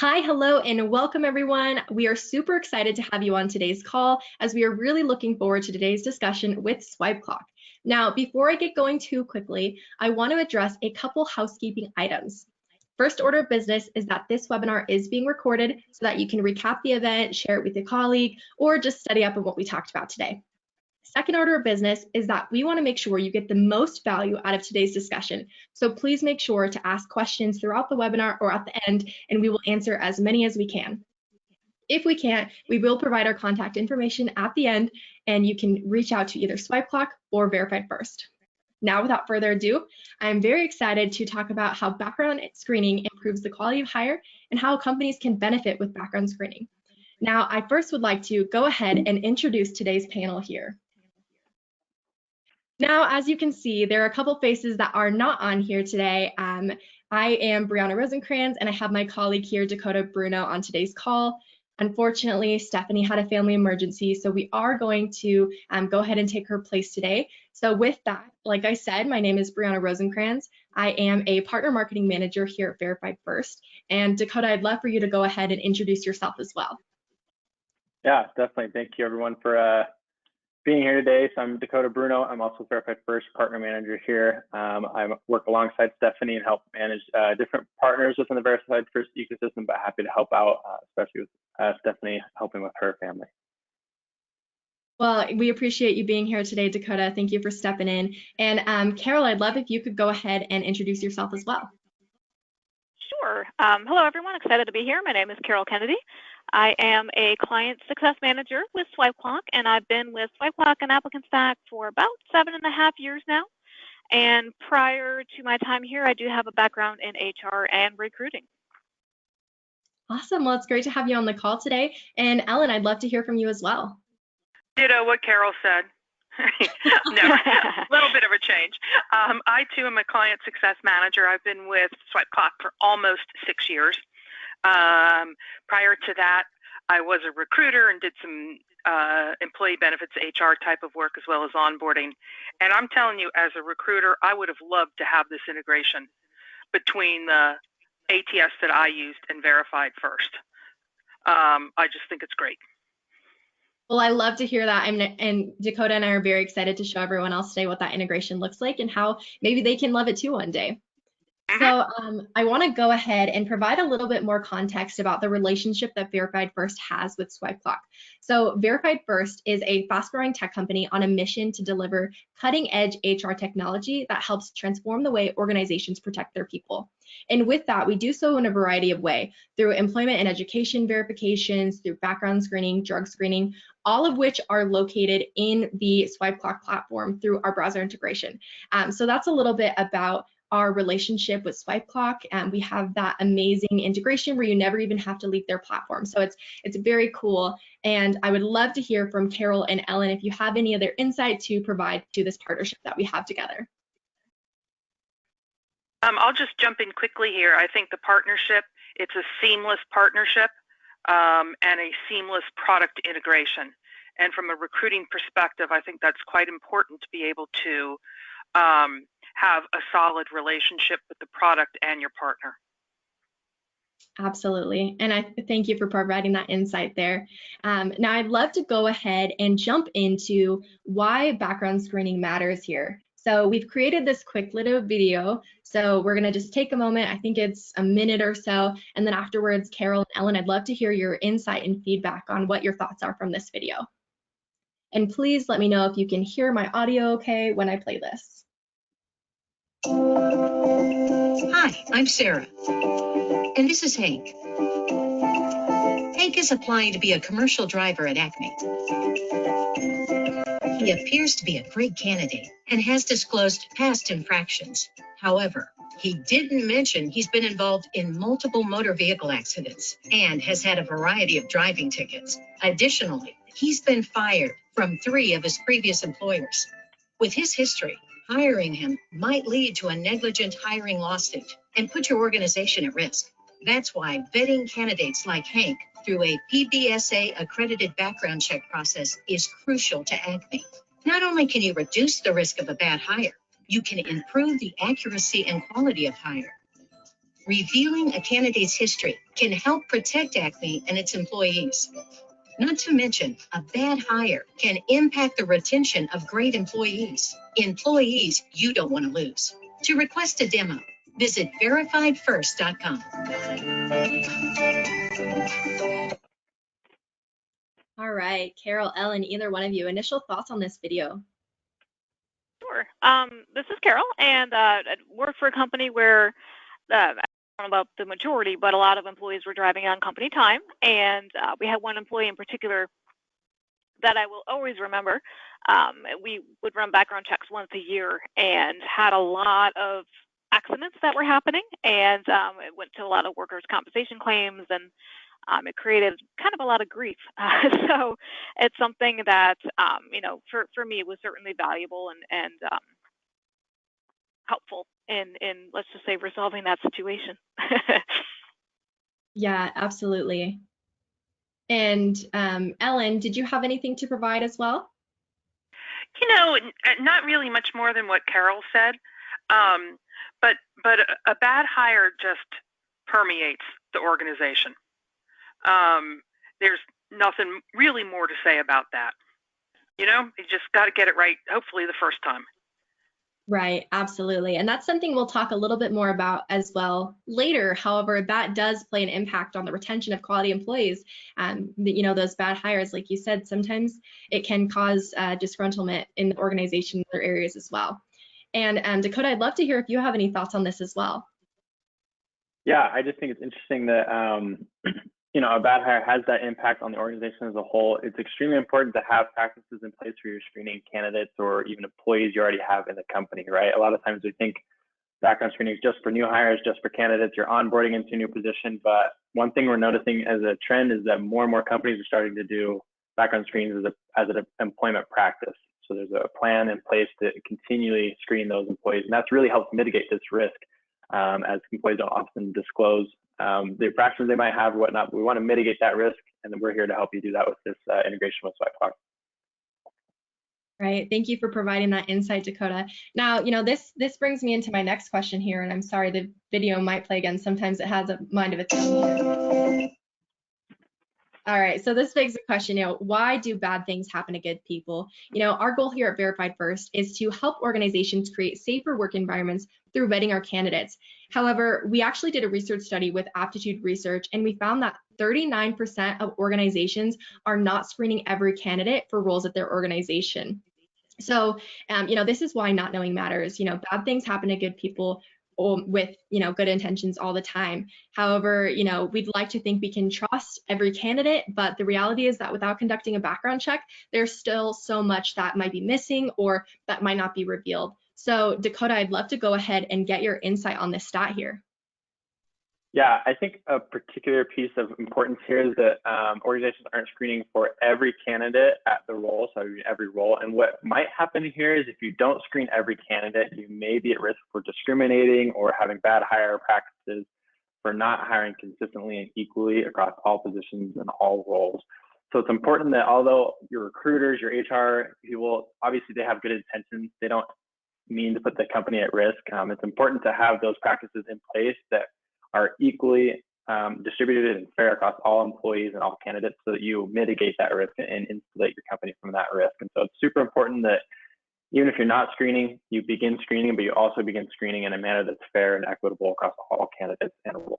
Hi, hello, and welcome everyone. We are super excited to have you on today's call as we are really looking forward to today's discussion with Swipeclock. Now, before I get going too quickly, I want to address a couple housekeeping items. First order of business is that this webinar is being recorded so that you can recap the event, share it with a colleague, or just study up on what we talked about today. Second order of business is that we want to make sure you get the most value out of today's discussion. So please make sure to ask questions throughout the webinar or at the end, and we will answer as many as we can. If we can't, we will provide our contact information at the end, and you can reach out to either Swipeclock or Verified First. Now, without further ado, I'm very excited to talk about how background screening improves the quality of hire and how companies can benefit with background screening. Now, I first would like to go ahead and introduce today's panel here. Now, as you can see, there are a couple faces that are not on here today. I am Brianna Rosencrans, and I have my colleague here, Dakota Bruno, on today's call. Unfortunately, Stephanie had a family emergency, so we are going to go ahead and take her place today. So with that, like I said, my name is Brianna Rosencrans. I am a partner marketing manager here at Verified First. And Dakota, I'd love for you to go ahead and introduce yourself as well. Yeah, definitely. Thank you, everyone, for being here today. So I'm Dakota Bruno. I'm also Verified First partner manager here. I work alongside Stephanie and help manage different partners within the Verified First ecosystem, but happy to help out, especially with Stephanie helping with her family. Well, we appreciate you being here today, Dakota. Thank you for stepping in. And Carol, I'd love if you could go ahead and introduce yourself as well. Sure. Hello, everyone. Excited to be here. My name is Carol Kennedy. I am a client success manager with Swipeclock, and I've been with Swipeclock and Applicant Stack for about 7.5 years now. And prior to my time here, I do have a background in HR and recruiting. Awesome. Well, it's great to have you on the call today. And Ellen, I'd love to hear from you as well. Ditto what Carol said. No, a little bit of a change. I, too, am a client success manager. I've been with Swipeclock for almost 6 years. Prior to that, I was a recruiter and did some employee benefits HR type of work as well as onboarding. And I'm telling you, as a recruiter, I would have loved to have this integration between the ATS that I used and Verified First. I just think it's great. Well, I love to hear that. And Dakota and I are very excited to show everyone else today what that integration looks like and how maybe they can love it too one day. So I want to go ahead and provide a little bit more context about the relationship that Verified First has with Swipeclock. So Verified First is a fast-growing tech company on a mission to deliver cutting-edge HR technology that helps transform the way organizations protect their people. And with that, we do so in a variety of ways, through employment and education verifications, through background screening, drug screening, all of which are located in the Swipeclock platform through our browser integration. So that's a little bit about our relationship with Swipeclock, and we have that amazing integration where you never even have to leave their platform. So it's very cool, and I would love to hear from Carol and Ellen if you have any other insight to provide to this partnership that we have together. I'll just jump in quickly here. I think the partnership, it's a seamless partnership and a seamless product integration. And from a recruiting perspective, I think that's quite important to be able to have a solid relationship with the product and your partner. Absolutely, and I thank you for providing that insight there. Now I'd love to go ahead and jump into why background screening matters here. So we've created this quick little video, so we're gonna just take a moment, I think it's a minute or so, and then afterwards, Carol and Ellen, I'd love to hear your insight and feedback on what your thoughts are from this video. And please let me know if you can hear my audio okay when I play this. Hi, I'm Sarah, and this is Hank. Hank is applying to be a commercial driver at Acme. He appears to be a great candidate and has disclosed past infractions. However, he didn't mention he's been involved in multiple motor vehicle accidents and has had a variety of driving tickets. Additionally, he's been fired from 3 of his previous employers. With his history, hiring him might lead to a negligent hiring lawsuit and put your organization at risk. That's why vetting candidates like Hank through a PBSA accredited background check process is crucial to Acme. Not only can you reduce the risk of a bad hire, you can improve the accuracy and quality of hire. Revealing a candidate's history can help protect Acme and its employees. Not to mention, a bad hire can impact the retention of great employees you don't want to lose. To request a demo, visit verifiedfirst.com. All right, Carol, Ellen, either one of you, initial thoughts on this video? Sure. This is Carol, and I work for a company where I don't know about the majority, but a lot of employees were driving on company time, and we had one employee in particular that I will always remember. We would run background checks once a year and had a lot of accidents that were happening, and it went to a lot of workers' compensation claims, and it created kind of a lot of grief. So it's something that, for me, it was certainly valuable and helpful in, let's just say, resolving that situation. Yeah, absolutely. And Ellen, did you have anything to provide as well? Not really much more than what Carol said, but a bad hire just permeates the organization. There's nothing really more to say about that. You just got to get it right, hopefully the first time. Right, absolutely. And that's something we'll talk a little bit more about as well later. However, that does play an impact on the retention of quality employees. Those bad hires, like you said, sometimes it can cause disgruntlement in the organization in other areas as well. And Dakota, I'd love to hear if you have any thoughts on this as well. Yeah, I just think it's interesting that a bad hire has that impact on the organization as a whole. It's extremely important to have practices in place for your screening candidates or even employees you already have in the company, right? A lot of times we think background screening is just for new hires, just for candidates, you're onboarding into a new position. But one thing we're noticing as a trend is that more and more companies are starting to do background screenings as an employment practice. So there's a plan in place to continually screen those employees. And that's really helped mitigate this risk, as employees don't often disclose the practices they might have or whatnot. But we want to mitigate that risk, and then we're here to help you do that with this integration with Swipeclock. Right. Thank you for providing that insight, Dakota. Now, this brings me into my next question here, and I'm sorry the video might play again. Sometimes it has a mind of its own. All right, so this begs the question, why do bad things happen to good people? Our goal here at Verified First is to help organizations create safer work environments through vetting our candidates. However, we actually did a research study with Aptitude Research, and we found that 39% of organizations are not screening every candidate for roles at their organization. So, this is why not knowing matters. Bad things happen to good people with good intentions all the time. However, we'd like to think we can trust every candidate, but the reality is that without conducting a background check, there's still so much that might be missing or that might not be revealed. So Dakota, I'd love to go ahead and get your insight on this stat here. Yeah, I think a particular piece of importance here is that organizations aren't screening for every candidate at the role, so every role. And what might happen here is if you don't screen every candidate, you may be at risk for discriminating or having bad hire practices for not hiring consistently and equally across all positions and all roles. So it's important that although your recruiters, your HR people, obviously they have good intentions, they don't mean to put the company at risk. It's important to have those practices in place that are equally distributed and fair across all employees and all candidates so that you mitigate that risk and insulate your company from that risk. And so it's super important that even if you're not screening, you begin screening, but you also begin screening in a manner that's fair and equitable across all candidates and roles.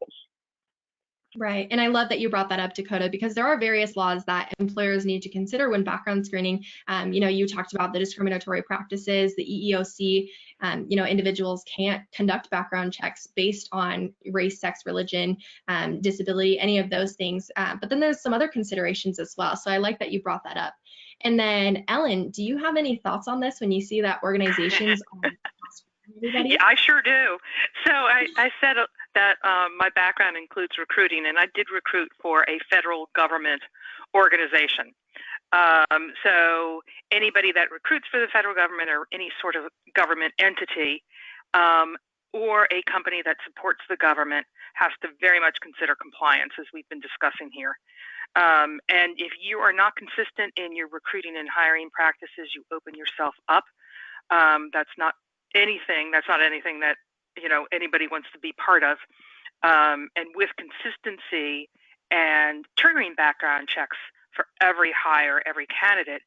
Right. And I love that you brought that up, Dakota, because there are various laws that employers need to consider when background screening. You talked about the discriminatory practices, the EEOC, individuals can't conduct background checks based on race, sex, religion, disability, any of those things. But then there's some other considerations as well. So I like that you brought that up. And then Ellen, do you have any thoughts on this when you see that organizations Yeah, I sure do. So I said that my background includes recruiting, and I did recruit for a federal government organization. So anybody that recruits for the federal government or any sort of government entity or a company that supports the government has to very much consider compliance, as we've been discussing here. And if you are not consistent in your recruiting and hiring practices, you open yourself up. That's not anything that anybody wants to be part of. and with consistency and triggering background checks for every hire, every candidate,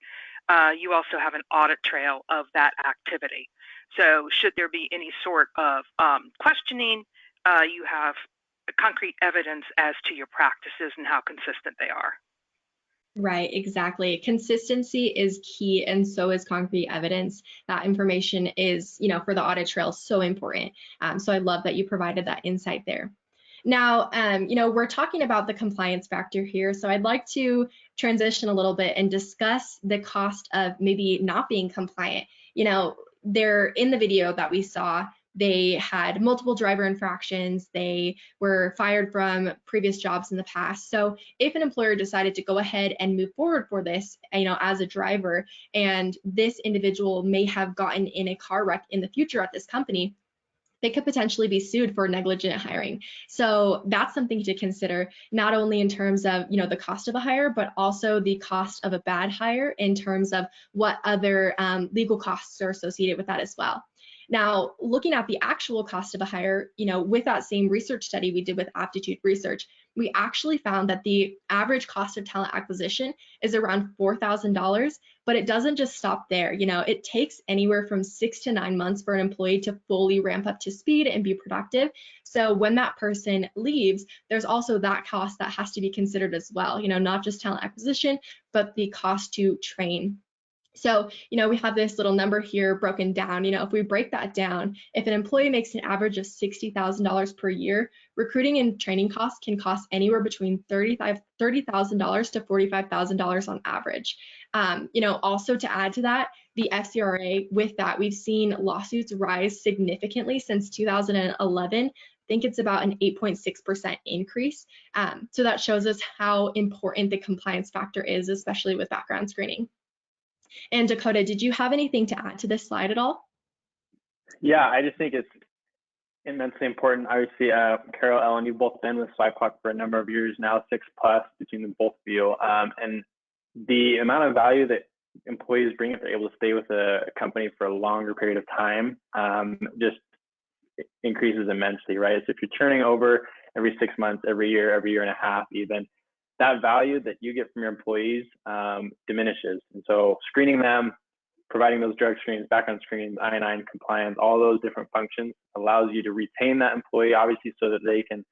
you also have an audit trail of that activity. So should there be any sort of questioning, you have concrete evidence as to your practices and how consistent they are. Right, exactly. Consistency is key, and so is concrete evidence. That information is, for the audit trail, so important. So I love that you provided that insight there. Now, we're talking about the compliance factor here, so I'd like to transition a little bit and discuss the cost of maybe not being compliant. There in the video that we saw, they had multiple driver infractions. They were fired from previous jobs in the past. So if an employer decided to go ahead and move forward for this, as a driver, and this individual may have gotten in a car wreck in the future at this company, they could potentially be sued for negligent hiring. So that's something to consider, not only in terms of, the cost of a hire, but also the cost of a bad hire in terms of what other legal costs are associated with that as well. Now, looking at the actual cost of a hire, with that same research study we did with Aptitude Research, we actually found that the average cost of talent acquisition is around $4,000, but it doesn't just stop there. It takes anywhere from 6 to 9 months for an employee to fully ramp up to speed and be productive. So when that person leaves, there's also that cost that has to be considered as well, not just talent acquisition, but the cost to train. So, we have this little number here broken down. If we break that down, if an employee makes an average of $60,000 per year, recruiting and training costs can cost anywhere between $30,000 to $45,000 on average. Also to add to that, the FCRA, with that, we've seen lawsuits rise significantly since 2011. I think it's about an 8.6% increase. So that shows us how important the compliance factor is, especially with background screening. And Dakota, did you have anything to add to this slide at all? Yeah, I just think it's immensely important. Obviously, Carol, Ellen, you've both been with Swipeclock for a number of years now, 6+ between the both of you. And the amount of value that employees bring if they're able to stay with a company for a longer period of time just increases immensely, right? So if you're turning over every 6 months, every year and a half even, that value that you get from your employees diminishes. And so screening them, providing those drug screens, background screens, I-9 compliance, all those different functions allows you to retain that employee, obviously, so that they can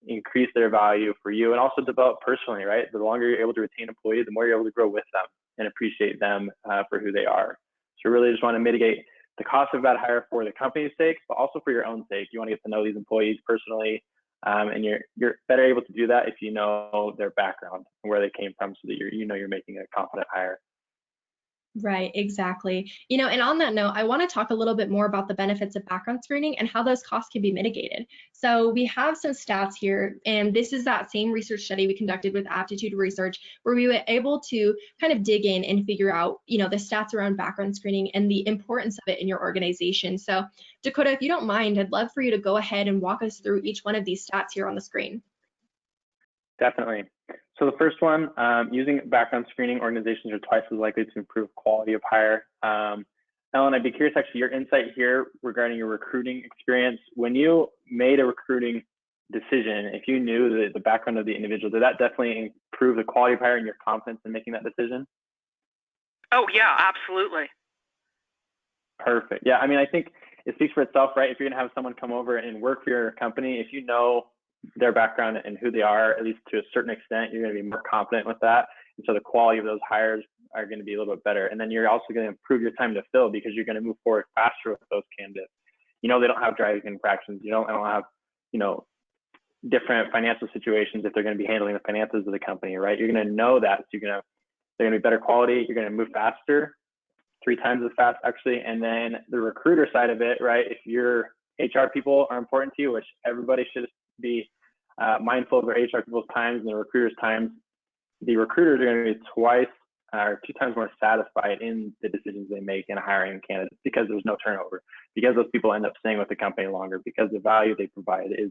increase their value for you and also develop personally, right? The longer you're able to retain employees, the more you're able to grow with them and appreciate them for who they are. So really just want to mitigate the cost of that hire for the company's sake, but also for your own sake. You want to get to know these employees personally, and you're better able to do that if you know their background and where they came from, so that you're making a confident hire. Right, exactly. And on that note, I want to talk a little bit more about the benefits of background screening and how those costs can be mitigated. So we have some stats here, and this is that same research study we conducted with Aptitude Research, where we were able to kind of dig in and figure out, the stats around background screening and the importance of it in your organization. So Dakota, if you don't mind, I'd love for you to go ahead and walk us through each one of these stats here on the screen. Definitely. So the first one, using background screening, organizations are twice as likely to improve quality of hire. Ellen, I'd be curious, actually, your insight here regarding your recruiting experience. When you made a recruiting decision, if you knew the background of the individual, did that definitely improve the quality of hire and your confidence in making that decision? Oh, yeah, absolutely. Perfect. Yeah, I mean, I think it speaks for itself, right? If you're going to have someone come over and work for your company, if you know their background and who they are, at least to a certain extent, you're going to be more confident with that. And so the quality of those hires are going to be a little bit better. And then you're also going to improve your time to fill, because you're going to move forward faster with those candidates. They don't have driving infractions. They don't have, different financial situations if they're going to be handling the finances of the company, right? You're going to know that. So they're going to be better quality. You're going to move faster, 3 times as fast, actually. And then the recruiter side of it, right? If your HR people are important to you, which everybody should be mindful of their HR people's times and the recruiters' times, the recruiters are going to be 2 times more satisfied in the decisions they make in hiring candidates, because there's no turnover, because those people end up staying with the company longer, because the value they provide is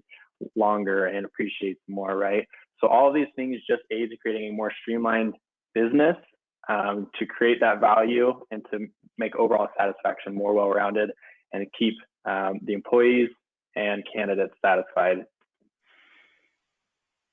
longer and appreciates more, right? So all of these things just aid to creating a more streamlined business, to create that value and to make overall satisfaction more well-rounded, and to keep the employees and candidates satisfied.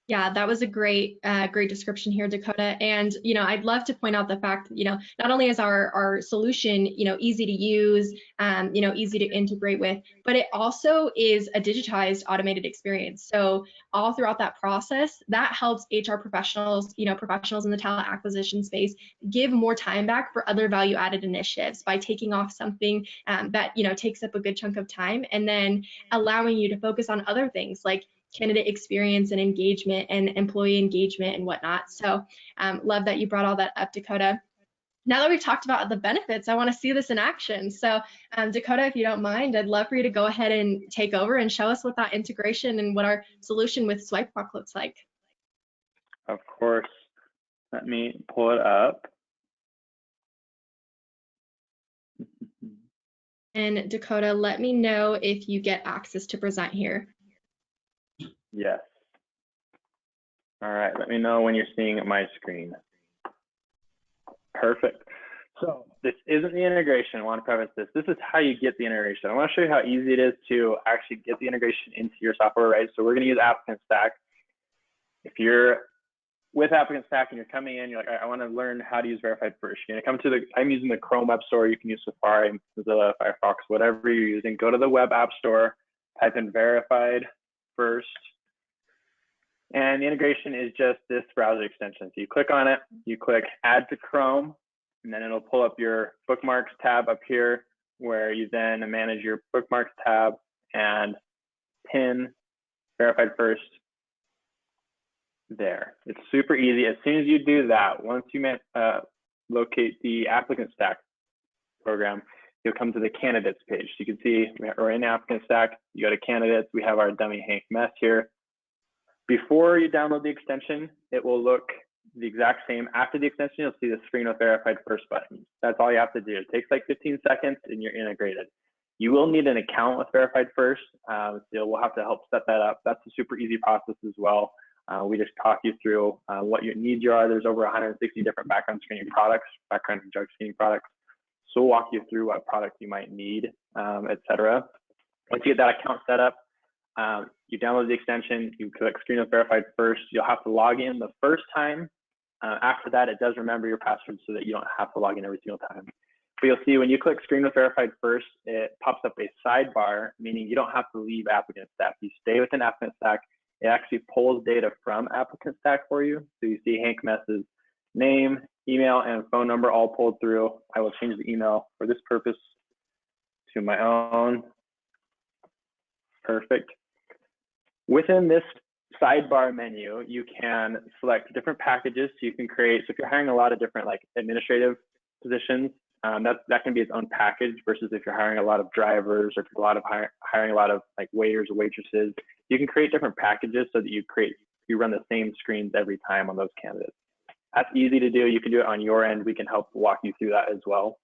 Yeah, that was a great description here, Dakota. And I'd love to point out the fact that not only is our solution easy to use, easy to integrate with, but it also is a digitized, automated experience. So all throughout that process, that helps HR professionals, professionals in the talent acquisition space, give more time back for other value-added initiatives by taking off something that takes up a good chunk of time, and then allowing you to focus on other things like candidate experience and engagement and employee engagement and whatnot. So love that you brought all that up, Dakota. Now that we've talked about the benefits, I want to see this in action. So Dakota, if you don't mind, I'd love for you to go ahead and take over and show us what that integration and what our solution with Swipeclock looks like. Of course. Let me pull it up. And Dakota, let me know if you get access to present here. Yes. All right, let me know when you're seeing my screen. Perfect. So this isn't the integration. I want to preface this. This is how you get the integration. I want to show you how easy it is to actually get the integration into your software, right? So we're going to use Applicant Stack. If you're with Applicant Stack and you're coming in, you're like, I want to learn how to use Verified First. You're going to come to I'm using the Chrome Web Store. You can use Safari, Mozilla, Firefox, whatever you're using. Go to the Web App Store, type in Verified First. And the integration is just this browser extension. So you click on it, you click Add to Chrome, and then it'll pull up your bookmarks tab up here, where you then manage your bookmarks tab and pin Verified First there. It's super easy. As soon as you do that, once you locate the Applicant Stack program, you'll come to the candidates page. So you can see we're in Applicant Stack. You go to candidates. We have our dummy Hank Mess here. Before you download the extension, it will look the exact same. After the extension, you'll see the screen with Verified First button. That's all you have to do. It takes like 15 seconds and you're integrated. You will need an account with Verified First, so we'll have to help set that up. That's a super easy process as well. We just talk you through what your needs are. There's over 160 different background screening products, background and drug screening products. So we'll walk you through what product you might need, etc. Once you get that account set up, you download the extension, you click Screen with Verified First. You'll have to log in the first time. After that, it does remember your password so that you don't have to log in every single time. But you'll see when you click Screen with Verified First, it pops up a sidebar, meaning you don't have to leave Applicant Stack. You stay within Applicant Stack. It actually pulls data from Applicant Stack for you. So you see Hank Mess's name, email, and phone number all pulled through. I will change the email for this purpose to my own. Perfect. Within this sidebar menu, you can select different packages. So you can create, so if you're hiring a lot of different like administrative positions, that can be its own package versus if you're hiring a lot of drivers or hiring a lot of like waiters or waitresses, you can create different packages so that you run the same screens every time on those candidates. That's easy to do. You can do it on your end. We can help walk you through that as well.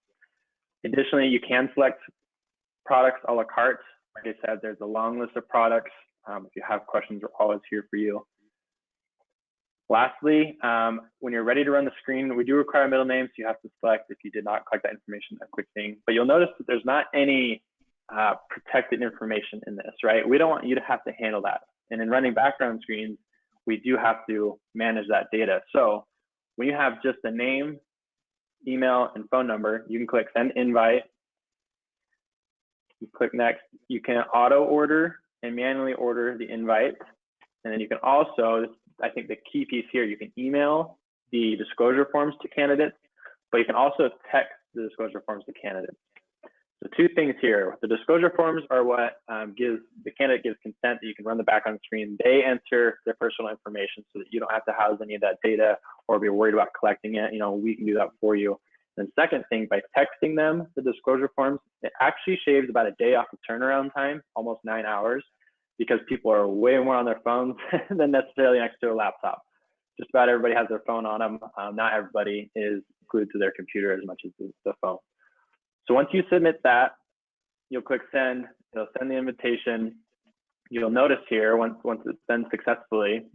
Additionally, you can select products a la carte. Like I said, there's a long list of products. If you have questions, we're always here for you. Lastly, when you're ready to run the screen, we do require a middle name, so you have to select if you did not collect that information, a quick thing. But you'll notice that there's not any protected information in this, right? We don't want you to have to handle that. And in running background screens, we do have to manage that data. So when you have just the name, email, and phone number, you can click Send Invite. You click Next. You can auto order and manually order the invite. And then you can also, I think the key piece here, you can email the disclosure forms to candidates, but you can also text the disclosure forms to candidates. So two things here. The disclosure forms are what gives the candidate gives consent that you can run the background screen. They enter their personal information so that you don't have to house any of that data or be worried about collecting it. We can do that for you. And second thing, by texting them the disclosure forms, it actually shaves about a day off of turnaround time, almost 9 hours, because people are way more on their phones than necessarily next to a laptop. Just about everybody has their phone on them. Not everybody is glued to their computer as much as the phone. So once you submit that, you'll click send. It'll send the invitation. You'll notice here, once it's sent successfully,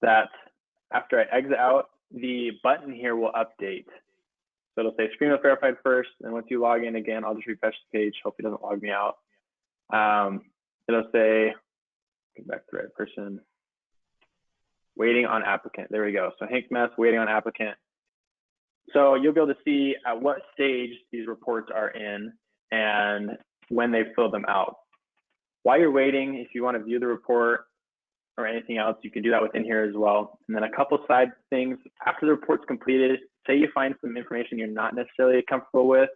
that after I exit out, the button here will update. So it'll say Screen with Verified First, and once you log in again, I'll just refresh the page. Hope it doesn't log me out. It'll say, get back to the right person. waiting on applicant. There we go. So Hank Mess, waiting on applicant. So you'll be able to see at what stage these reports are in and when they fill them out. While you're waiting, if you want to view the report or anything else, you can do that within here as well. And then a couple side things, after the report's completed, say you find some information you're not necessarily comfortable with,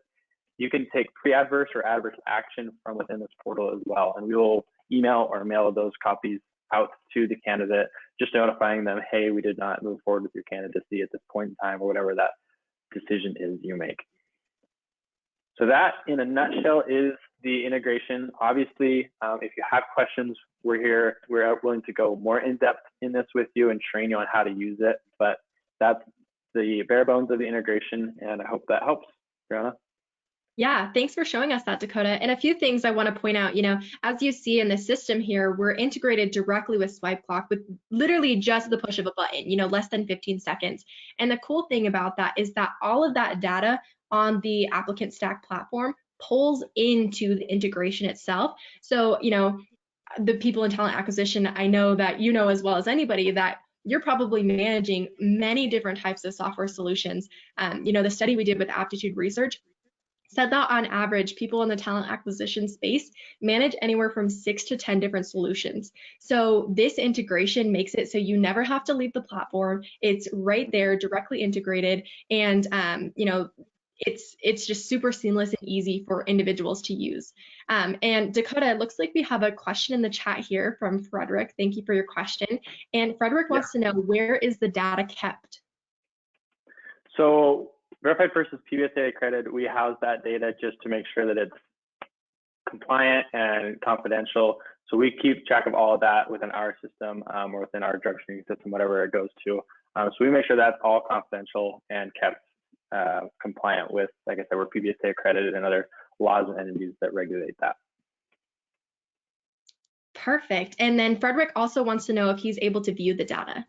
you can take pre-adverse or adverse action from within this portal as well. And we will email or mail those copies out to the candidate, just notifying them, hey, we did not move forward with your candidacy at this point in time, or whatever that decision is you make. So that, in a nutshell, is the integration. Obviously, if you have questions, we're here. We're willing to go more in depth in this with you and train you on how to use it. But that's the bare bones of the integration, and I hope that helps, Brianna. Yeah, thanks for showing us that, Dakota. And a few things I want to point out, as you see in the system here, we're integrated directly with Swipeclock with literally just the push of a button, less than 15 seconds. And the cool thing about that is that all of that data on the applicant stack platform pulls into the integration itself. So, the people in talent acquisition, I know that as well as anybody that you're probably managing many different types of software solutions. The study we did with Aptitude Research said that on average, people in the talent acquisition space manage anywhere from 6 to 10 different solutions. So this integration makes it so you never have to leave the platform. It's right there, directly integrated, and it's just super seamless and easy for individuals to use. And Dakota, it looks like we have a question in the chat here from Frederick. Thank you for your question. And Frederick wants to know, where is the data kept? So Verified First is PBSA accredited. We house that data just to make sure that it's compliant and confidential. So we keep track of all of that within our system or within our drug screening system, whatever it goes to. So we make sure that's all confidential and kept compliant with, like I said, we're PBSA accredited and other laws and entities that regulate that. Perfect. And then Frederick also wants to know if he's able to view the data.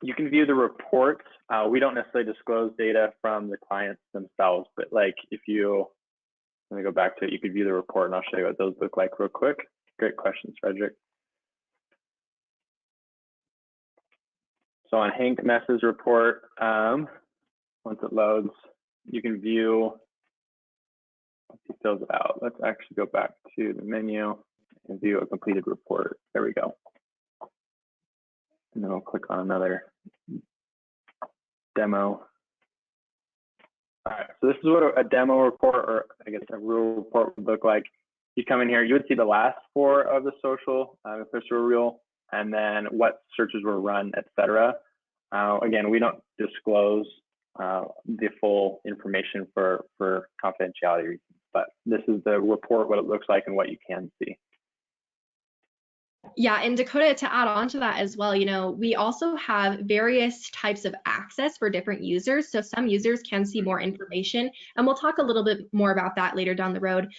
You can view the reports. We don't necessarily disclose data from the clients themselves, but like if you, let me go back to it, you could view the report and I'll show you what those look like real quick. Great questions, Frederick. So on Hank Mess's report, once it loads, you can view, once he fills it out, let's actually go back to the menu and view a completed report. There we go. And then we'll click on another demo. All right, so this is what a demo report, or I guess a real report would look like. You come in here, you would see the last 4 of the social, if there's a real, and then what searches were run, etc. Again, we don't disclose the full information for confidentiality reasons, but this is the report, what it looks like and what you can see. Yeah, and Dakota, to add on to that as well, we also have various types of access for different users. So some users can see more information, and we'll talk a little bit more about that later down the road.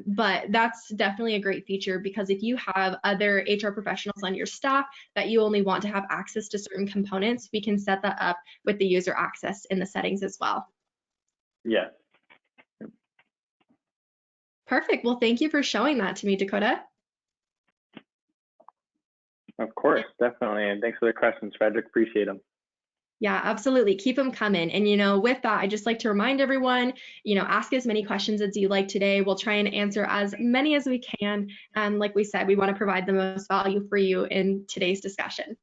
But that's definitely a great feature, because if you have other HR professionals on your staff that you only want to have access to certain components, we can set that up with the user access in the settings as well. Yeah. Perfect. Well, thank you for showing that to me, Dakota. Of course, definitely. And thanks for the questions, Frederick. Appreciate them. Yeah, absolutely. Keep them coming. And, with that, I just like to remind everyone, ask as many questions as you like today. We'll try and answer as many as we can. And like we said, we want to provide the most value for you in today's discussion.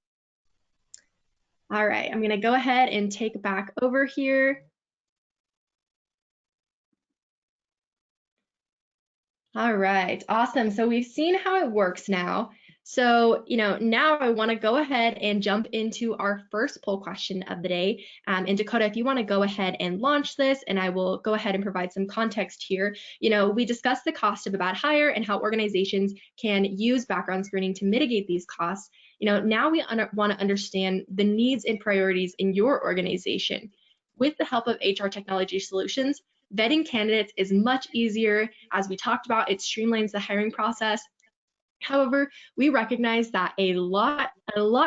All right, I'm going to go ahead and take back over here. All right, awesome. So we've seen how it works now. So, now I want to go ahead and jump into our first poll question of the day. And Dakota, if you want to go ahead and launch this, and I will go ahead and provide some context here. We discussed the cost of a bad hire and how organizations can use background screening to mitigate these costs. Now we want to understand the needs and priorities in your organization. With the help of HR technology solutions, vetting candidates is much easier. As we talked about, it streamlines the hiring process. However, we recognize that a lot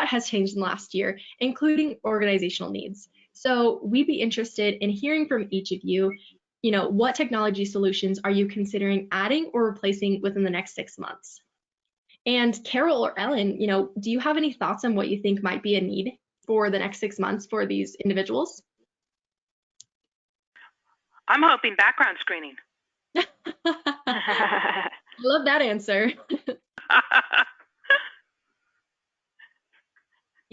has changed in the last year, including organizational needs. So we'd be interested in hearing from each of you, what technology solutions are you considering adding or replacing within the next 6 months? And Carol or Ellen, do you have any thoughts on what you think might be a need for the next 6 months for these individuals? I'm hoping background screening. I love that answer.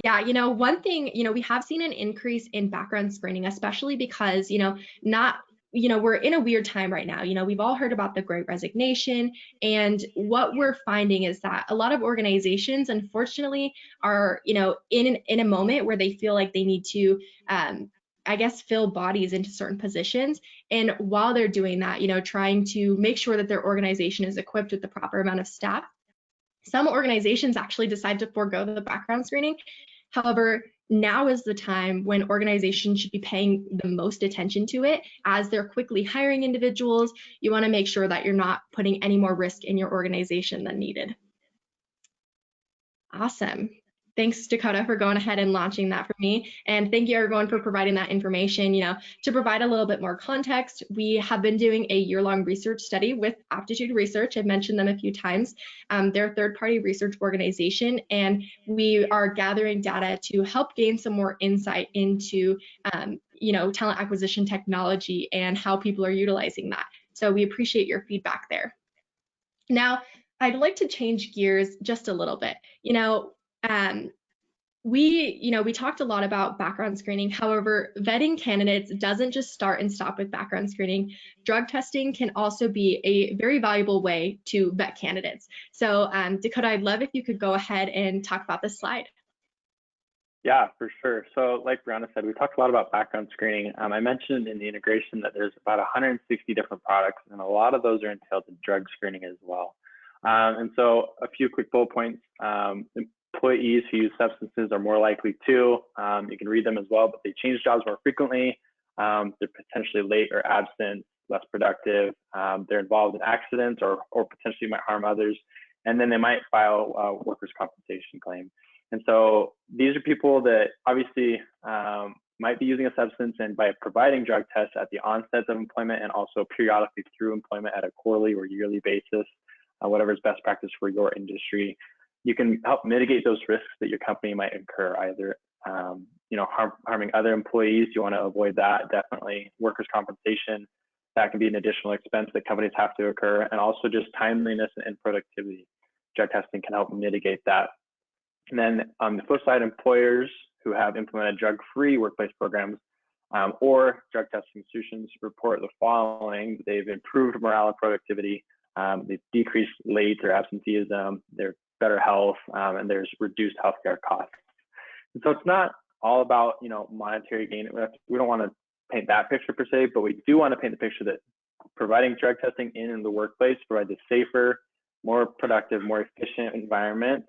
Yeah, one thing, we have seen an increase in background screening, especially because, we're in a weird time right now. We've all heard about the Great Resignation, and what we're finding is that a lot of organizations, unfortunately, are, in a moment where they feel like they need to, I guess, fill bodies into certain positions. And while they're doing that, trying to make sure that their organization is equipped with the proper amount of staff. Some organizations actually decide to forego the background screening. However, now is the time when organizations should be paying the most attention to it as they're quickly hiring individuals. You want to make sure that you're not putting any more risk in your organization than needed. Awesome. Thanks, Dakota, for going ahead and launching that for me. And thank you, everyone, for providing that information. To provide a little bit more context, we have been doing a year-long research study with Aptitude Research. I've mentioned them a few times. They're a third-party research organization, and we are gathering data to help gain some more insight into, talent acquisition technology and how people are utilizing that. So we appreciate your feedback there. Now, I'd like to change gears just a little bit. We talked a lot about background screening. However, vetting candidates doesn't just start and stop with background screening. Drug testing can also be a very valuable way to vet candidates. So, Dakota, I'd love if you could go ahead and talk about this slide. Yeah, for sure. So like Brianna said, we talked a lot about background screening. I mentioned in the integration that there's about 160 different products, and a lot of those are entailed in drug screening as well. And so a few quick bullet points. Employees who use substances are more likely to. You can read them as well, but they change jobs more frequently. They're potentially late or absent, less productive. They're involved in accidents or potentially might harm others. And then they might file a workers' compensation claim. And so these are people that obviously might be using a substance, and by providing drug tests at the onset of employment and also periodically through employment at a quarterly or yearly basis, whatever is best practice for your industry, you can help mitigate those risks that your company might incur, either harming other employees. You want to avoid that, definitely. Workers' compensation, that can be an additional expense that companies have to incur, and also just timeliness and productivity. Drug testing can help mitigate that. And then on the flip side, employers who have implemented drug-free workplace programs or drug testing solutions report the following: they've improved morale and productivity, they've decreased late or absenteeism, there's better health, and there's reduced healthcare costs. And so it's not all about monetary gain. We don't want to paint that picture per se, but we do want to paint the picture that providing drug testing in the workplace provides a safer, more productive, more efficient environment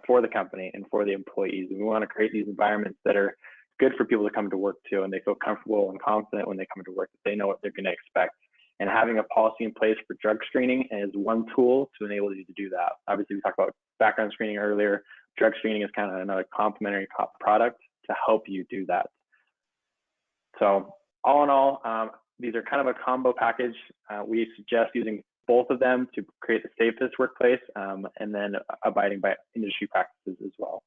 for the company and for the employees. And we want to create these environments that are good for people to come to work to, and they feel comfortable and confident when they come to work, that they know what they're going to expect. And having a policy in place for drug screening is one tool to enable you to do that. Obviously, we talked about background screening earlier. Drug screening is kind of another complementary product to help you do that. So all in all, these are kind of a combo package. We suggest using both of them to create the safest workplace, and then abiding by industry practices as well.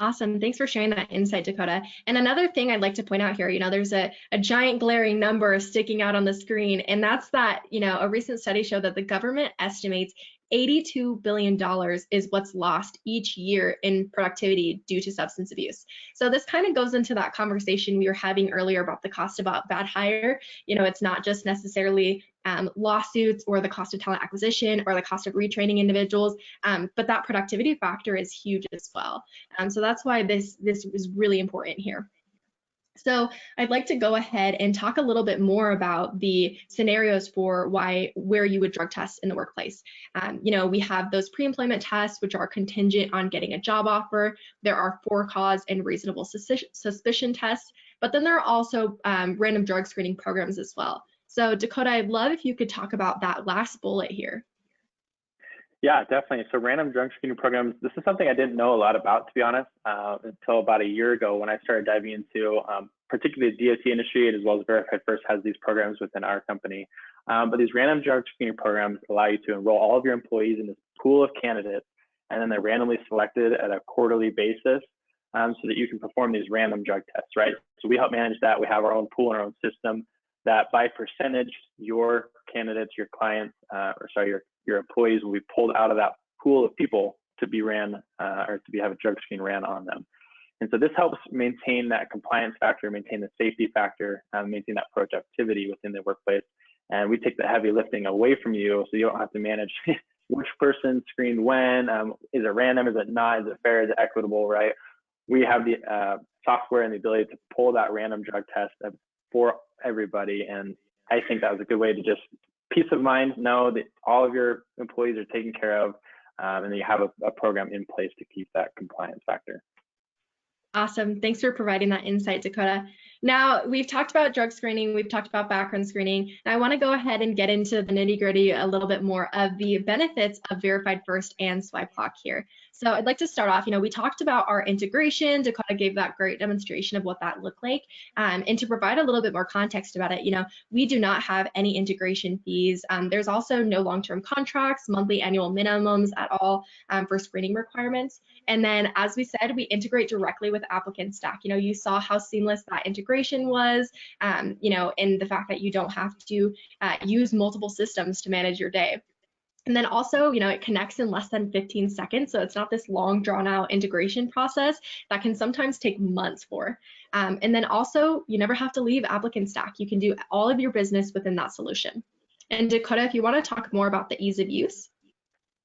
Awesome. Thanks for sharing that insight, Dakota. And another thing I'd like to point out here, there's a giant glaring number sticking out on the screen, and that's that, a recent study showed that the government estimates $82 billion is what's lost each year in productivity due to substance abuse. So this kind of goes into that conversation we were having earlier about the cost about bad hire. It's not just necessarily lawsuits or the cost of talent acquisition or the cost of retraining individuals, but that productivity factor is huge as well. So that's why this is really important here. So I'd like to go ahead and talk a little bit more about the scenarios for where you would drug test in the workplace. We have those pre-employment tests, which are contingent on getting a job offer. There are for cause and reasonable suspicion tests, but then there are also random drug screening programs as well. So Dakota, I'd love if you could talk about that last bullet here. Yeah, definitely. So random drug screening programs, this is something I didn't know a lot about, to be honest, until about a year ago when I started diving into particularly the DOT industry, as well as Verified First has these programs within our company. But these random drug screening programs allow you to enroll all of your employees in this pool of candidates, and then they're randomly selected at a quarterly basis so that you can perform these random drug tests, right? So we help manage that. We have our own pool and our own system that by percentage, your candidates, your clients, your employees will be pulled out of that pool of people to be ran or to have a drug screen ran on them. And so this helps maintain that compliance factor, maintain the safety factor, maintain that productivity within the workplace. And we take the heavy lifting away from you so you don't have to manage which person screened when, is it random, is it not, is it fair, is it equitable, right? We have the software and the ability to pull that random drug test for everybody. And I think that was a good way to just peace of mind, know that all of your employees are taken care of, and that you have a program in place to keep that compliance factor. Awesome. Thanks for providing that insight, Dakota. Now, we've talked about drug screening, we've talked about background screening, and I want to go ahead and get into the nitty-gritty a little bit more of the benefits of Verified First and Swipeclock here. So I'd like to start off, we talked about our integration. Dakota gave that great demonstration of what that looked like. And to provide a little bit more context about it, we do not have any integration fees. There's also no long-term contracts, monthly annual minimums at all for screening requirements. And then, as we said, we integrate directly with Applicant Stack. You saw how seamless that integration was, and the fact that you don't have to use multiple systems to manage your day. And then also, it connects in less than 15 seconds. So it's not this long drawn out integration process that can sometimes take months for. And then also, you never have to leave Applicant Stack. You can do all of your business within that solution. And Dakota, if you want to talk more about the ease of use.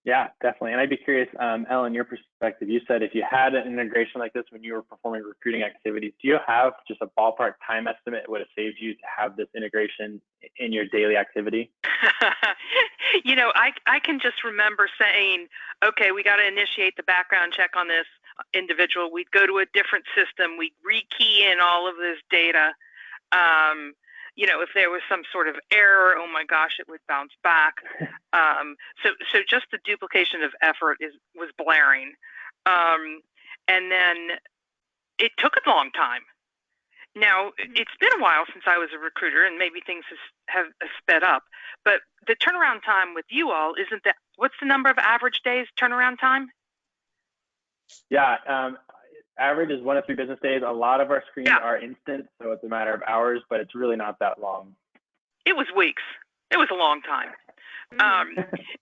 Yeah, definitely. And I'd be curious, Ellen, your perspective, you said if you had an integration like this when you were performing recruiting activities, do you have just a ballpark time estimate it would have saved you to have this integration in your daily activity? I can just remember saying, okay, we got to initiate the background check on this individual. We'd go to a different system. We'd rekey in all of this data. If there was some sort of error, oh my gosh, it would bounce back. So just the duplication of effort was blaring. And then it took a long time. Now, it's been a while since I was a recruiter, and maybe things have sped up. But the turnaround time with you all, what's the number of average days turnaround time? Yeah, average is 1 to 3 business days. A lot of our screens are instant, so it's a matter of hours, but it's really not that long. It was weeks. It was a long time.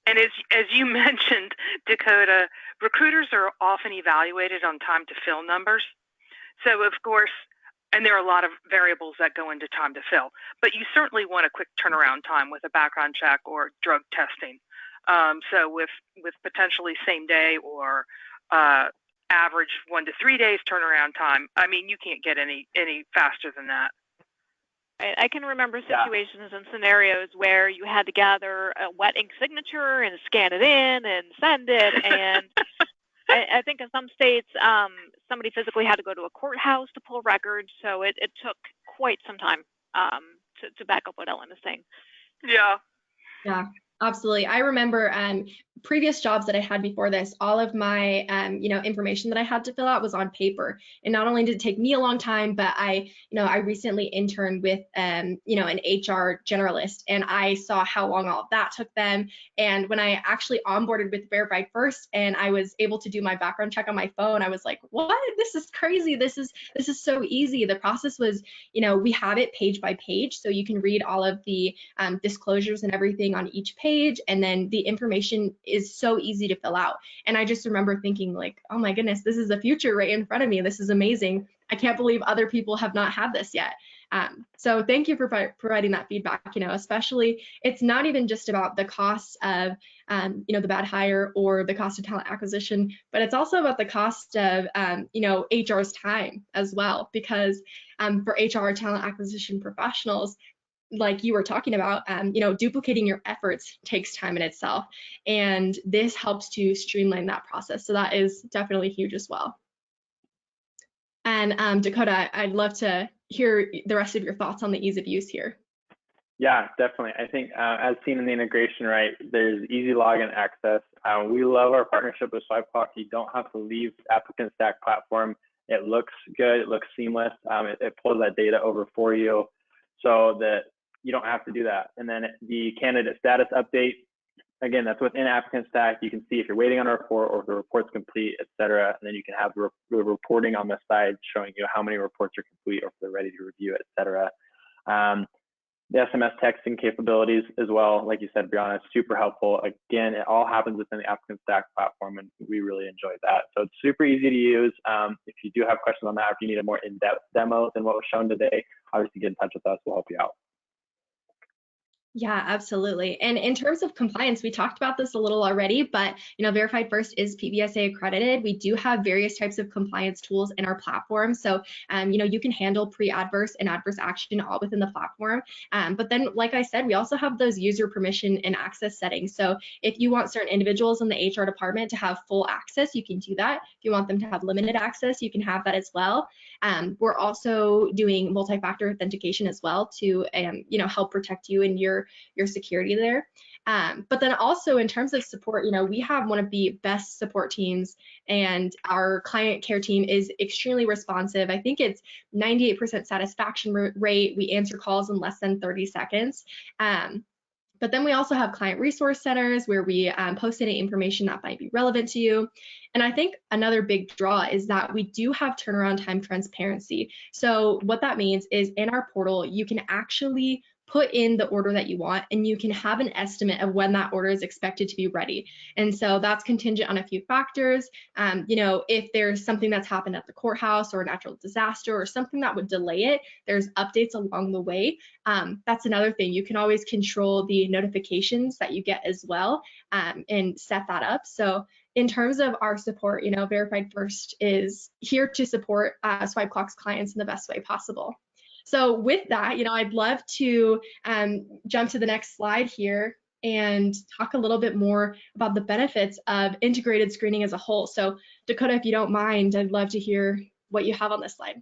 And as you mentioned, Dakota, recruiters are often evaluated on time to fill numbers. So of course, and there are a lot of variables that go into time to fill, but you certainly want a quick turnaround time with a background check or drug testing. So with potentially same day or average 1 to 3 days turnaround time, I mean, you can't get any faster than that. I can remember situations and scenarios where you had to gather a wet ink signature and scan it in and send it. And I think in some states, somebody physically had to go to a courthouse to pull records. So it took quite some time to back up what Ellen is saying. Yeah, absolutely. I remember previous jobs that I had before this, all of my information that I had to fill out was on paper. And not only did it take me a long time, but I recently interned with an HR generalist, and I saw how long all of that took them. And when I actually onboarded with Verified First and I was able to do my background check on my phone, I was like, what? This is crazy. This is so easy. The process was, we have it page by page, so you can read all of the disclosures and everything on each page, and then the information is so easy to fill out. And I just remember thinking like, oh my goodness, this is the future right in front of me. This is amazing. I can't believe other people have not had this yet. So thank you for providing that feedback. Especially it's not even just about the cost of the bad hire or the cost of talent acquisition, but it's also about the cost of HR's time as well, because for HR talent acquisition professionals, like you were talking about, duplicating your efforts takes time in itself, and this helps to streamline that process. So that is definitely huge as well. And Dakota, I'd love to hear the rest of your thoughts on the ease of use here. Yeah, definitely. I think as seen in the integration, right, there's easy login access. We love our partnership with Swipeclock. You don't have to leave Applicant Stack platform. It looks good, it looks seamless. It pulls that data over for you so that you don't have to do that. And then the candidate status update, again, that's within applicant stack. You can see if you're waiting on a report or if the report's complete, et cetera. And then you can have the reporting on the side showing you how many reports are complete or if they're ready to review it, et cetera. The SMS texting capabilities as well, like you said, Brianna, super helpful. Again, it all happens within the applicant stack platform, and we really enjoyed that. So it's super easy to use. If you do have questions on that, if you need a more in-depth demo than what was shown today, obviously get in touch with us. We'll help you out. Yeah, absolutely. And in terms of compliance, we talked about this a little already, but Verified First is PBSA accredited. We do have various types of compliance tools in our platform. So, you can handle pre-adverse and adverse action all within the platform. But then, like I said, we also have those user permission and access settings. So if you want certain individuals in the HR department to have full access, you can do that. If you want them to have limited access, you can have that as well. We're also doing multi-factor authentication as well to, help protect you and your security there. But then also in terms of support, we have one of the best support teams, and our client care team is extremely responsive. I think it's 98% satisfaction rate. We answer calls in less than 30 seconds. But then we also have client resource centers where we post any information that might be relevant to you. And I think another big draw is that we do have turnaround time transparency. So what that means is in our portal, you can actually put in the order that you want, and you can have an estimate of when that order is expected to be ready. And so that's contingent on a few factors. If there's something that's happened at the courthouse or a natural disaster or something that would delay it, there's updates along the way. That's another thing. You can always control the notifications that you get as well, and set that up. So in terms of our support, Verified First is here to support Swipeclock's clients in the best way possible. So with that, I'd love to jump to the next slide here and talk a little bit more about the benefits of integrated screening as a whole. So Dakota, if you don't mind, I'd love to hear what you have on this slide.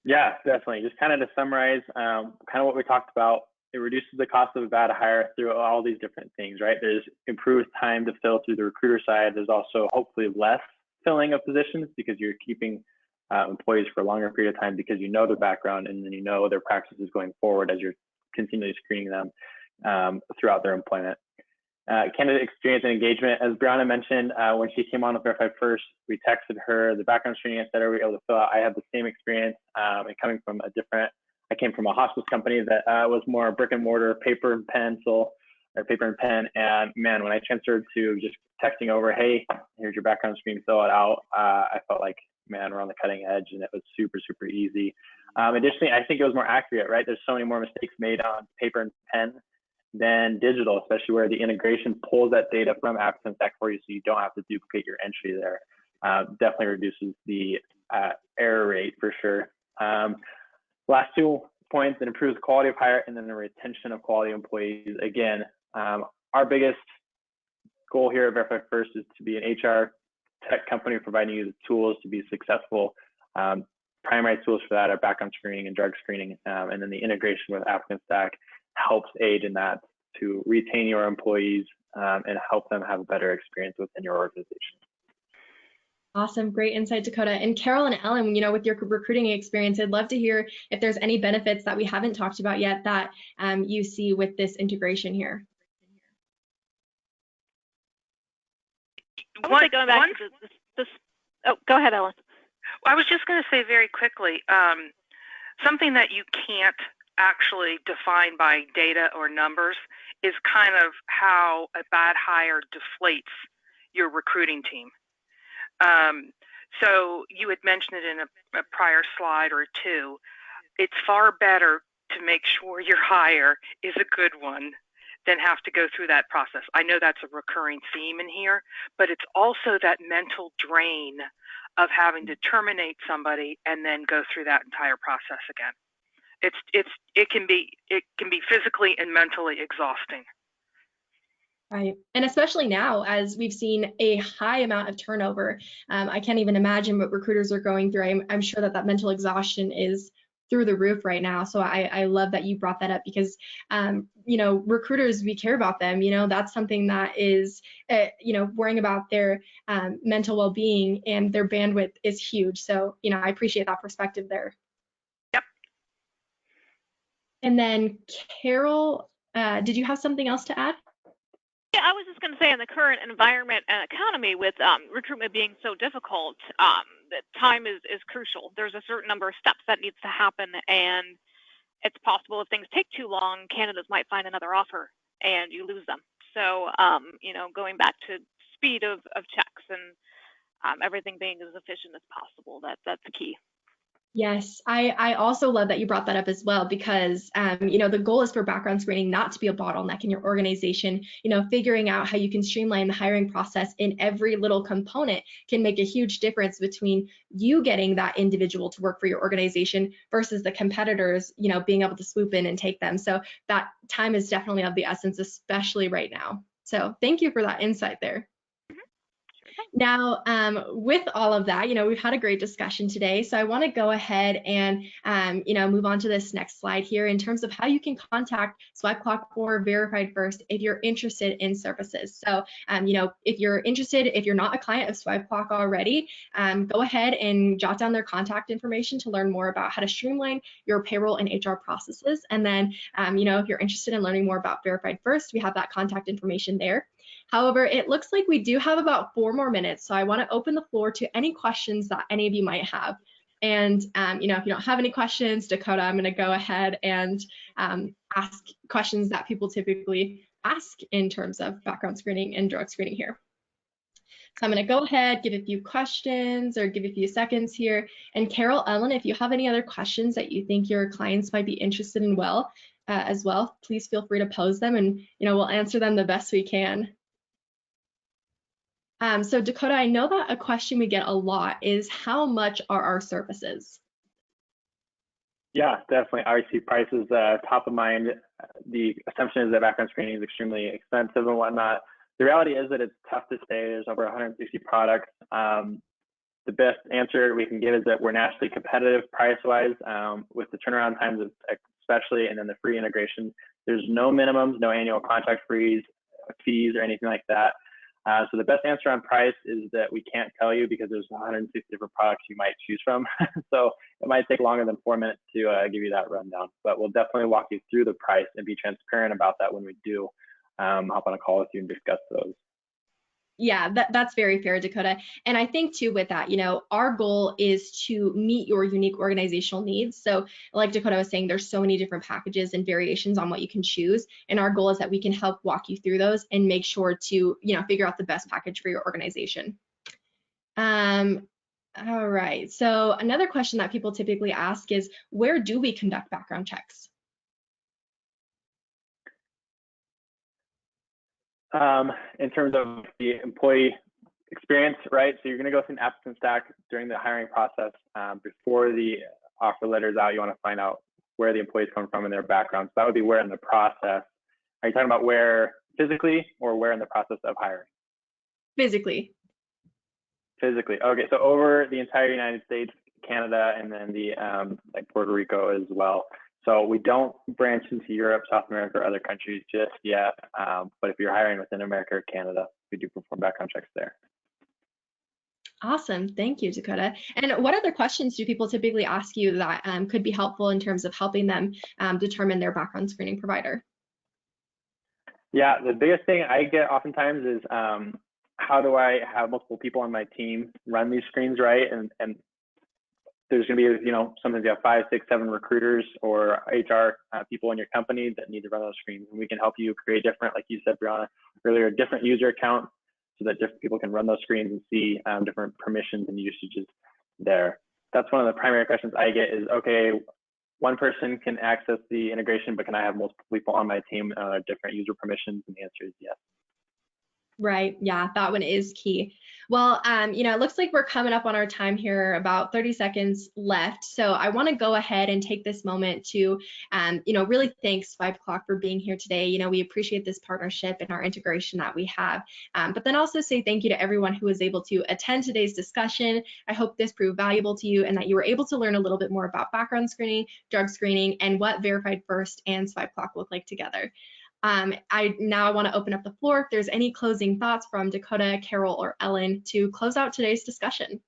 Yeah, definitely. Just kind of to summarize, kind of what we talked about, it reduces the cost of a bad hire through all these different things, right? There's improved time to fill through the recruiter side. There's also hopefully less filling of positions because you're keeping employees for a longer period of time because you know their background and then you know their practices going forward as you're continually screening them throughout their employment. Candidate experience and engagement, as Brianna mentioned, when she came on with Verified First, we texted her the background screening, et cetera. We were able to fill out. I had the same experience, and coming from I came from a hospice company that was more brick and mortar, paper and pencil, or paper and pen. And man, when I transferred to just texting over, hey, here's your background screen, fill it out, I felt like, man, we're on the cutting edge, and it was super, super easy. Additionally, I think it was more accurate, right? There's so many more mistakes made on paper and pen than digital, especially where the integration pulls that data from applicant stack for you, so you don't have to duplicate your entry there. Definitely reduces the error rate for sure. Last 2 points, it improves quality of hire and then the retention of quality employees. Again, our biggest goal here at Verified First is to be an HR tech company providing you the tools to be successful. Primary tools for that are background screening and drug screening, and then the integration with applicant stack helps aid in that to retain your employees and help them have a better experience within your organization. Awesome, great insight, Dakota. And Carol and Ellen, with your recruiting experience, I'd love to hear if there's any benefits that we haven't talked about yet that you see with this integration here. Going back to this. Oh, go ahead, Ellen. I was just going to say very quickly, something that you can't actually define by data or numbers is kind of how a bad hire deflates your recruiting team. So you had mentioned it in a prior slide or two. It's far better to make sure your hire is a good one than have to go through that process. I know that's a recurring theme in here, but it's also that mental drain of having to terminate somebody and then go through that entire process again. It can be physically and mentally exhausting. Right. And especially now, as we've seen a high amount of turnover, I can't even imagine what recruiters are going through. I'm sure that mental exhaustion is through the roof right now. So I love that you brought that up because, you know, recruiters, we care about them. You know, that's something that is, you know, worrying about their mental well-being, and their bandwidth is huge. So, you know, I appreciate that perspective there. Yep. And then Carol, did you have something else to add? Yeah, I was just going to say, in the current environment and economy, with recruitment being so difficult, that time is crucial. There's a certain number of steps that needs to happen, and it's possible if things take too long, candidates might find another offer and you lose them. So, you know, going back to speed of checks and everything being as efficient as possible, that's key. Yes, I also love that you brought that up as well, because you know, the goal is for background screening not to be a bottleneck in your organization. You know, figuring out how you can streamline the hiring process in every little component can make a huge difference between you getting that individual to work for your organization versus the competitors, you know, being able to swoop in and take them. So that time is definitely of the essence, especially right now. So thank you for that insight there. Now, with all of that, you know, we've had a great discussion today. So I want to go ahead and, you know, move on to this next slide here in terms of how you can contact Swipeclock or Verified First if you're interested in services. So, you know, if you're interested, if you're not a client of Swipeclock already, go ahead and jot down their contact information to learn more about how to streamline your payroll and HR processes. And then, you know, if you're interested in learning more about Verified First, we have that contact information there. However, it looks like we do have about 4 more minutes, so I want to open the floor to any questions that any of you might have. And, you know, if you don't have any questions, Dakota, I'm going to go ahead and ask questions that people typically ask in terms of background screening and drug screening here. So I'm going to go ahead, give a few questions or give a few seconds here. And Carol, Ellen, if you have any other questions that you think your clients might be interested in as well, please feel free to pose them, and, you know, we'll answer them the best we can. So Dakota, I know that a question we get a lot is, how much are our services? Yeah, definitely. Obviously, price is top of mind. The assumption is that background screening is extremely expensive and whatnot. The reality is that it's tough to say. There's over 160 products. The best answer we can give is that we're nationally competitive price-wise, with the turnaround times especially, and then the free integration. There's no minimums, no annual contract fees or anything like that. So the best answer on price is that we can't tell you, because there's 160 different products you might choose from. So it might take longer than 4 minutes to give you that rundown, but we'll definitely walk you through the price and be transparent about that when we do hop on a call with you and discuss those. Yeah, that's very fair, Dakota. And I think too, with that, you know, our goal is to meet your unique organizational needs. So like Dakota was saying, there's so many different packages and variations on what you can choose. And our goal is that we can help walk you through those and make sure to, you know, figure out the best package for your organization. All right. So another question that people typically ask is, where do we conduct background checks? In terms of the employee experience, right? So you're going to go through an applicant stack during the hiring process. Before the offer letter is out, you want to find out where the employees come from and their background. So that would be where in the process. Are you talking about where physically, or where in the process of hiring? Physically. Physically. Okay. So over the entire United States, Canada, and then the like Puerto Rico as well. So we don't branch into Europe, South America, or other countries just yet. But if you're hiring within America or Canada, we do perform background checks there. Awesome. Thank you, Dakota. And what other questions do people typically ask you that could be helpful in terms of helping them determine their background screening provider? Yeah, the biggest thing I get oftentimes is, how do I have multiple people on my team run these screens right? And there's going to be, you know, sometimes you have 5, 6, 7 recruiters or HR people in your company that need to run those screens. And we can help you create different, like you said, Brianna, earlier, different user accounts so that different people can run those screens and see different permissions and usages there. That's one of the primary questions I get is, okay, one person can access the integration, but can I have multiple people on my team, different user permissions? And the answer is yes. Right. Yeah, that one is key. Well, it looks like we're coming up on our time here, about 30 seconds left. So I want to go ahead and take this moment to, really thank Swipeclock for being here today. We appreciate this partnership and our integration that we have. But then also say thank you to everyone who was able to attend today's discussion. I hope this proved valuable to you and that you were able to learn a little bit more about background screening, drug screening, and what Verified First and Swipeclock look like together. I want to open up the floor if there's any closing thoughts from Dakota, Carol, or Ellen to close out today's discussion.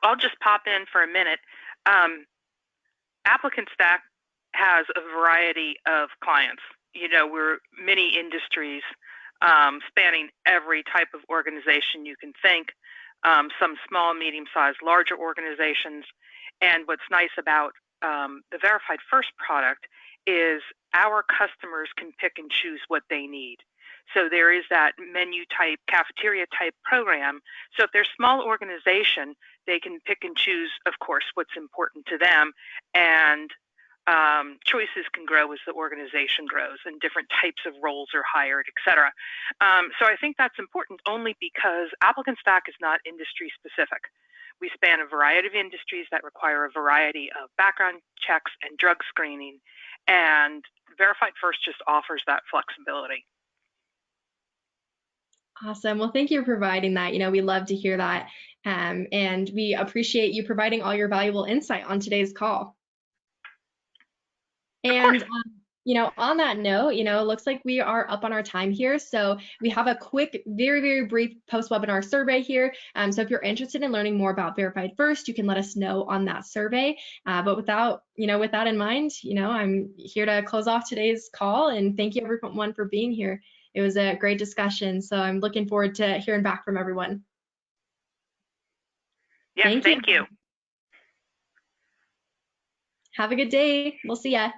I'll just pop in for a minute. Applicant Stack has a variety of clients. We're many industries spanning every type of organization you can think, some small, medium-sized, larger organizations. And what's nice about the Verified First product is our customers can pick and choose what they need. So there is that menu type, cafeteria type program. So if they're a small organization, they can pick and choose, of course, what's important to them. And choices can grow as the organization grows and different types of roles are hired, et cetera. So I think that's important only because Applicant Stack is not industry specific. We span a variety of industries that require a variety of background checks and drug screening, and Verified First just offers that flexibility. Awesome. Well, thank you for providing that. We love to hear that, and we appreciate you providing all your valuable insight on today's call. And on that note, it looks like we are up on our time here. So we have a quick, very, very brief post-webinar survey here. So if you're interested in learning more about Verified First, you can let us know on that survey. But with that in mind, I'm here to close off today's call and thank you everyone for being here. It was a great discussion. So I'm looking forward to hearing back from everyone. Yes, thank you. Have a good day. We'll see ya.